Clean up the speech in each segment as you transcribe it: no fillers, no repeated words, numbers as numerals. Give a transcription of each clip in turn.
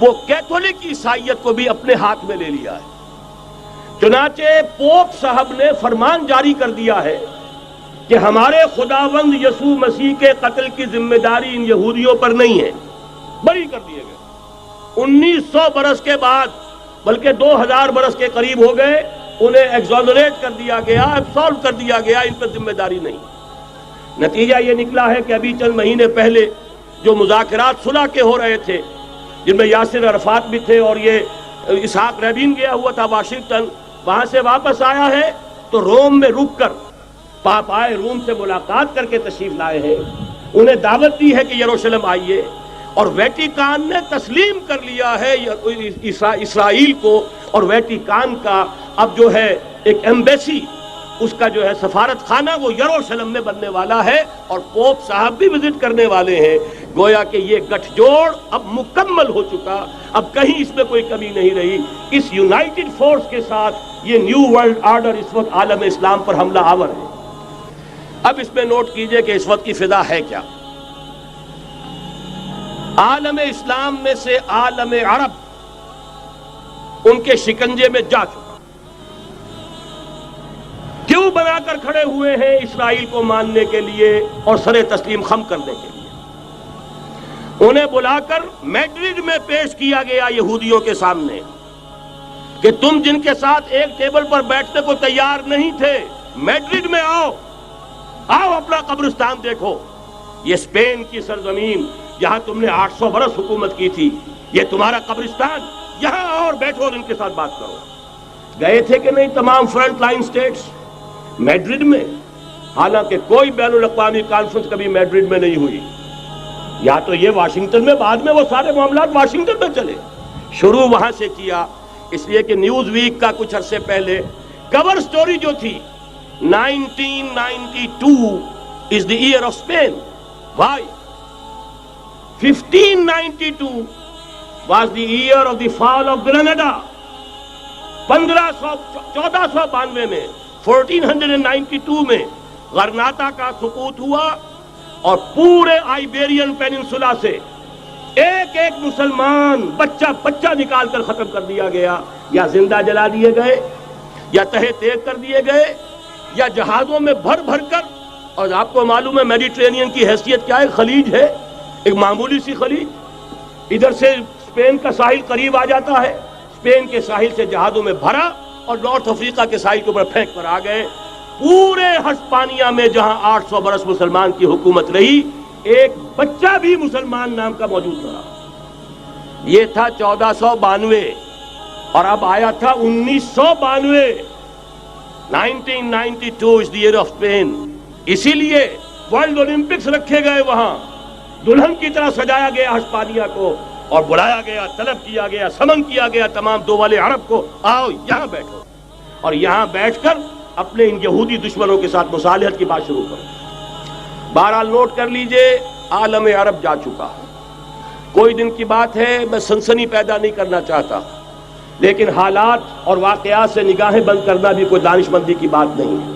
وہ کیتھولک عیسائیت کو بھی اپنے ہاتھ میں لے لیا ہے۔ چنانچہ پوپ صاحب نے فرمان جاری کر دیا ہے کہ ہمارے خداوند یسوع مسیح کے قتل کی ذمہ داری ان یہودیوں پر نہیں ہے، بری کر دیے گئے۔ 1900 برس کے بعد، بلکہ 2000 برس کے قریب ہو گئے، انہیں ایگزونریٹ کر دیا گیا، ایبسالو کر دیا گیا، ان پر ذمہ داری نہیں۔ نتیجہ یہ نکلا ہے کہ ابھی چند مہینے پہلے جو مذاکرات صلح کے ہو رہے تھے، جن میں یاسر عرفات بھی تھے اور یہ اسحاق رابین گیا ہوا تھا واشنگٹن، وہاں سے واپس آیا ہے تو روم میں رک کر پاپائے روم سے ملاقات کر کے تشریف لائے ہیں، انہیں دعوت دی ہے کہ یروشلم آئیے، اور ویٹیکان نے تسلیم کر لیا ہے اسرائیل کو، اور ویٹیکان کا اب جو ہے ایک ایمبیسی، اس کا جو ہے سفارت خانہ وہ یروشلم میں بننے والا ہے، اور پوپ صاحب بھی وزٹ کرنے والے ہیں۔ گویا کہ یہ گٹھ جوڑ اب مکمل ہو چکا، اب کہیں اس میں کوئی کمی نہیں رہی۔ اس یونائٹڈ فورس کے ساتھ یہ نیو ورلڈ آرڈر اس وقت عالم اسلام پر حملہ آور ہے۔ اب اس میں نوٹ کیجئے کہ اس وقت کی فضا ہے کیا۔ عالم اسلام میں سے عالم عرب ان کے شکنجے میں جا چکا، کیوں بنا کر کھڑے ہوئے ہیں اسرائیل کو ماننے کے لیے اور سر تسلیم خم کرنے کے لیے۔ انہیں بلا کر میڈرڈ میں پیش کیا گیا یہودیوں کے سامنے کہ تم جن کے ساتھ ایک ٹیبل پر بیٹھنے کو تیار نہیں تھے، میڈرڈ میں آؤ، آؤ اپنا قبرستان دیکھو، یہ اسپین کی سرزمین جہاں تم نے 800 برس حکومت کی تھی، یہ تمہارا قبرستان، یہاں آؤ اور بیٹھو اور ان کے ساتھ بات کرو۔ گئے تھے کہ نہیں تمام فرنٹ لائن سٹیٹس میڈرڈ میں؟ حالانکہ کوئی بین الاقوامی کانفرنس کبھی میڈرڈ میں نہیں ہوئی، یا تو یہ واشنگٹن میں، بعد میں وہ سارے معاملات واشنگٹن میں چلے، شروع وہاں سے کیا۔ اس لیے کہ نیوز ویک کا کچھ عرصے پہلے کور سٹوری جو تھی 1992 is the year of Spain. Why? 1592 was the year of the fall of Granada. 1492 میں 1492 میں غرناطہ کا سقوط ہوا، اور پورے آئیبیرین پیننسولا سے ایک ایک مسلمان بچہ نکال کر ختم کر دیا گیا، یا زندہ جلا دیے گئے، یا تہہ تیگ کر دیے گئے، یا جہازوں میں بھر بھر کر۔ اور آپ کو معلوم ہے میڈیٹرینین کی حیثیت کیا ہے، خلیج ہے، ایک معمولی سی خلیج، ادھر سے اسپین کا ساحل قریب آ جاتا ہے، اسپین کے ساحل سے جہازوں میں بھرا اور نارتھ افریقہ کے ساحل کے اوپر پھینک کر آ گئے۔ پورے ہسپانیہ میں جہاں 800 برس مسلمان کی حکومت رہی، ایک بچہ بھی مسلمان نام کا موجود رہا۔ یہ تھا 1492، اور اب آیا تھا 1992۔ 1992 is the year of Spain۔ اسی لیے ورلڈ اولمپکس رکھے گئے، وہاں دلہن کی طرح سجایا گیا ہسپانیہ کو، اور بلایا گیا، طلب کیا گیا، سمن کیا گیا تمام دول عرب کو، آؤ یہاں بیٹھو، اور یہاں بیٹھ کر اپنے ان یہودی دشمنوں کے ساتھ مصالحت کی بات شروع کرو۔ بہرحال نوٹ کر لیجئے، عالم عرب جا چکا ہے۔ کوئی دن کی بات ہے، میں سنسنی پیدا نہیں کرنا چاہتا، لیکن حالات اور واقعات سے نگاہیں بند کرنا بھی کوئی دانش مندی کی بات نہیں ہے۔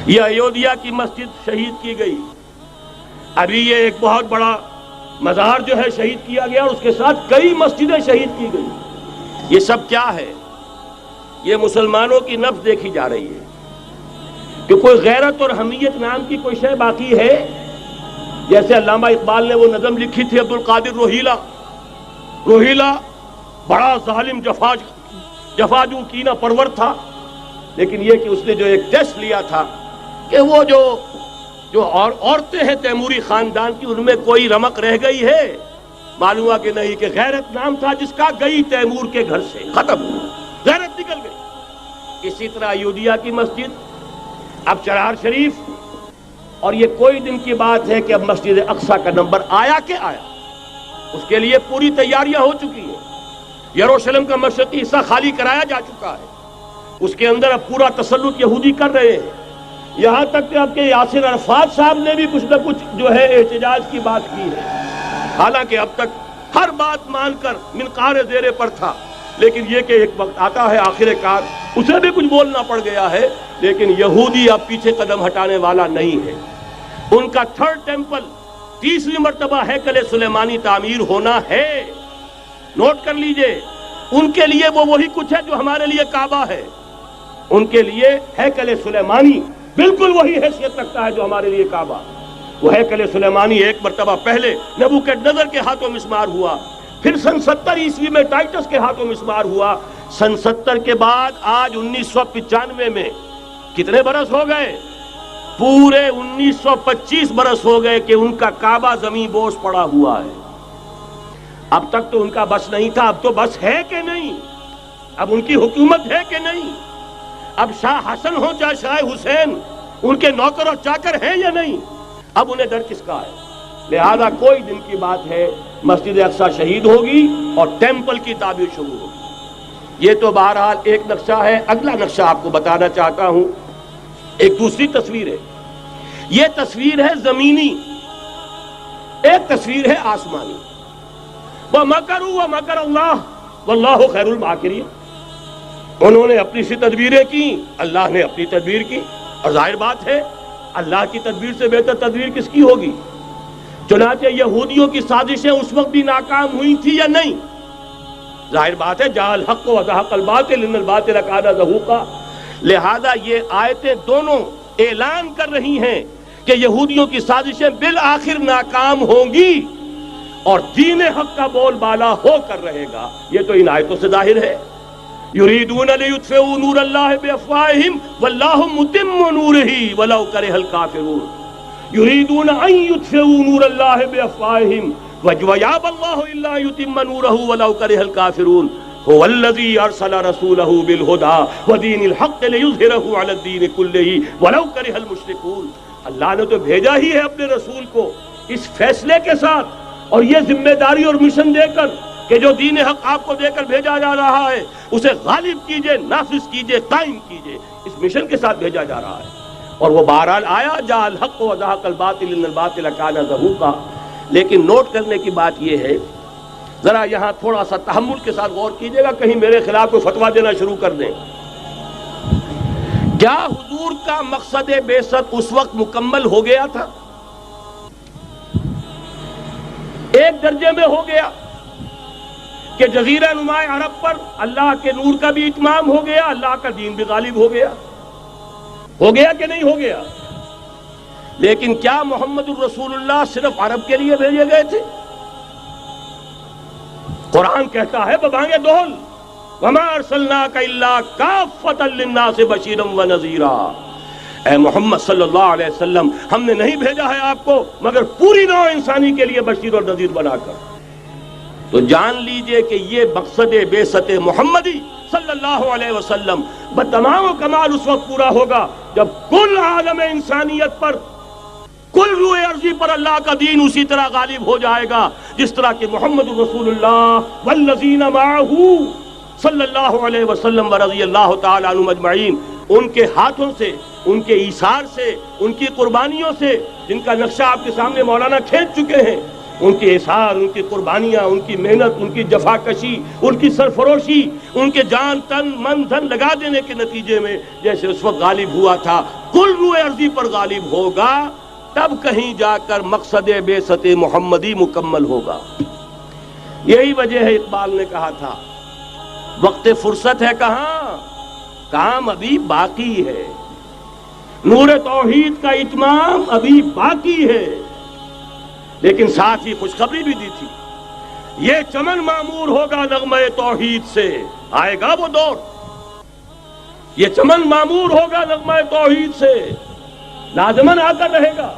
یہ ایودھیا کی مسجد شہید کی گئی، ابھی یہ ایک بہت بڑا مزار جو ہے شہید کیا گیا، اور اس کے ساتھ کئی مسجدیں شہید کی گئی۔ یہ سب کیا ہے؟ یہ مسلمانوں کی نفس دیکھی جا رہی ہے کہ کوئی غیرت اور حمیت نام کی کوئی شے باقی ہے؟ جیسے علامہ اقبال نے وہ نظم لکھی تھی، عبد القادر روہیلا بڑا ظالم جفاجو کینہ پرور تھا، لیکن یہ کہ اس نے جو ایک ٹیسٹ لیا تھا کہ وہ جو عورتیں ہیں تیموری خاندان کی، ان میں کوئی رمق رہ گئی ہے؟ معلوم ہوا کہ نہیں، کہ غیرت نام تھا جس کا گئی تیمور کے گھر سے، ختم، غیرت نکل گئی۔ اسی طرح ایودھیا کی مسجد، اب چرار شریف، اور یہ کوئی دن کی بات ہے کہ اب مسجد اقصیٰ کا نمبر آیا کہ آیا، اس کے لیے پوری تیاریاں ہو چکی ہیں۔ یروشلم کا مشرقی حصہ خالی کرایا جا چکا ہے، اس کے اندر اب پورا تسلط یہودی کر رہے ہیں، یہاں تک کہ اب کے یاسر عرفات صاحب نے بھی کچھ نہ کچھ جو ہے احتجاج کی بات کی ہے، حالانکہ اب تک ہر بات مان کر منقار زیر پر تھا، لیکن یہ کہ ایک وقت آتا ہے آخر کار اسے بھی کچھ بولنا پڑ گیا ہے۔ لیکن یہودی اب پیچھے قدم ہٹانے والا نہیں ہے۔ ان کا تھرڈ ٹیمپل، تیسری مرتبہ ہیکل سلیمانی تعمیر ہونا ہے، نوٹ کر لیجئے، ان کے لیے وہ وہی کچھ ہے جو ہمارے لیے کعبہ ہے. ان کے لیے ہیکل سلیمانی بالکل وہی حیثیت رکھتا ہے جو ہمارے لیے کعبہ. وہ ہیکل سلیمانی ایک مرتبہ پہلے نبوکدنضر کے ہاتھوں مسمار ہوا، پھر سن 70 عیسوی میں ٹائٹس کے ہاتھوں مسمار ہوا. سن 70 کے بعد آج 1995 میں کتنے برس ہو گئے؟ پورے 1925 برس ہو گئے کہ ان کا کعبہ زمین بوس پڑا ہوا ہے. اب تک تو ان کا بس نہیں تھا، اب تو بس ہے کہ نہیں؟ اب ان کی حکومت ہے کہ نہیں؟ اب شاہ حسن ہو چاہے شاہ حسین، ان کے نوکر اور چاکر ہیں یا نہیں؟ اب انہیں ڈر کس کا ہے؟ لہذا کوئی دن کی بات ہے مسجد اقصی شہید ہوگی اور ٹیمپل کی تعمیر شروع ہوگی. یہ تو بہرحال ایک نقشہ ہے. اگلا نقشہ آپ کو بتانا چاہتا ہوں، ایک دوسری تصویر ہے. یہ تصویر ہے زمینی، ایک تصویر ہے آسمانی. وَمَكَرُوا وَمَكَرَ اللَّهُ وَاللَّهُ خَيْرُ الْمَاكِرِينَ. انہوں نے اپنی سی تدبیریں کی، اللہ نے اپنی تدبیر کی، اور ظاہر بات ہے اللہ کی تدبیر سے بہتر تدبیر کس کی ہوگی؟ چنانچہ یہودیوں کی سازشیں اس وقت بھی ناکام ہوئی تھی یا نہیں؟ ظاہر بات ہے جاء الحق وزهق الباطل ان الباطل کان زہوقا. لہذا یہ آیتیں دونوں اعلان کر رہی ہیں کہ یہودیوں کی سازشیں بالآخر ناکام ہوں گی اور دین حق کا بول بالا ہو کر رہے گا. یہ تو ان آیتوں سے ظاہر ہے. یریدون لیطفئوا نور اللہ بافواہہم واللہ متم نورہ ولو کرہ الکافرون. یریدون ان یطفئوا نور اللہ بافواہہم ویابى اللہ الا یتم نورہ ولو کرہ الکافرون. هو الذی ارسل رسولہ بالہدى ودین الحق لیظہرہ علی الدین کلہ ولو کرہ المشرکون. اللہ نے تو بھیجا ہی ہے اپنے رسول کو اس فیصلے کے ساتھ اور یہ ذمہ داری اور مشن دے کر کہ جو دین حق آپ کو دے کر بھیجا جا رہا ہے اسے غالب کیجئے، نافذ کیجئے، قائم کیجئے. اس مشن کے ساتھ بھیجا جا رہا ہے اور وہ بہرحال آیا جاء الحق وزهق الباطل ان الباطل کان زہوقا. لیکن نوٹ کرنے کی بات یہ ہے، ذرا یہاں تھوڑا سا تحمل کے ساتھ غور کیجئے گا، کہیں میرے خلاف کوئی فتویٰ دینا شروع کر دیں. کیا حضور کا مقصد بعثت اس وقت مکمل ہو گیا تھا؟ ایک درجے میں ہو گیا کہ جزیرہ نماء عرب پر اللہ کے نور کا بھی اتمام ہو گیا، اللہ کا دین بھی غالب ہو گیا. ہو گیا کہ نہیں ہو گیا؟ لیکن کیا محمد الرسول اللہ صرف عرب کے لیے بھیجے گئے تھے؟ قرآن کہتا ہے ببانگ دہل وما ارسلناک الا کافۃ للناس بشیرا ونذیرا. اے محمد صلی اللہ علیہ وسلم، ہم نے نہیں بھیجا ہے آپ کو مگر پوری نوع انسانی کے لیے بشیر اور نذیر بنا کر. تو جان لیجئے کہ یہ مقصد بعثت محمدی صلی اللہ علیہ وسلم بتمام و کمال اس وقت پورا ہوگا جب کل عالم انسانیت پر، کل روئے ارضی پر اللہ کا دین اسی طرح غالب ہو جائے گا جس طرح کہ محمد رسول اللہ والذین معہ صلی اللہ علیہ وسلم ورضی اللہ تعالی عنہم اجمعین، ان کے ہاتھوں سے، ان کے ایثار سے، ان کی قربانیوں سے، جن کا نقشہ آپ کے سامنے مولانا کھینچ چکے ہیں، ان کے اثار، ان کی قربانیاں، ان کی محنت، ان کی جفاکشی، ان کی سرفروشی، ان کے جان تن من دھن لگا دینے کے نتیجے میں جیسے اس وقت غالب ہوا تھا کل روئے ارضی پر غالب ہوگا، تب کہیں جا کر مقصد بعثت محمدی مکمل ہوگا. یہی وجہ ہے اقبال نے کہا تھا وقت فرصت ہے کہاں، کام ابھی باقی ہے، نور توحید کا اتمام ابھی باقی ہے. لیکن ساتھ ہی خوشخبری بھی دی تھی، یہ چمن معمور ہوگا نغمہ توحید سے. آئے گا وہ دور، یہ چمن معمور ہوگا نغمہ توحید سے، لازماً آ کر رہے گا.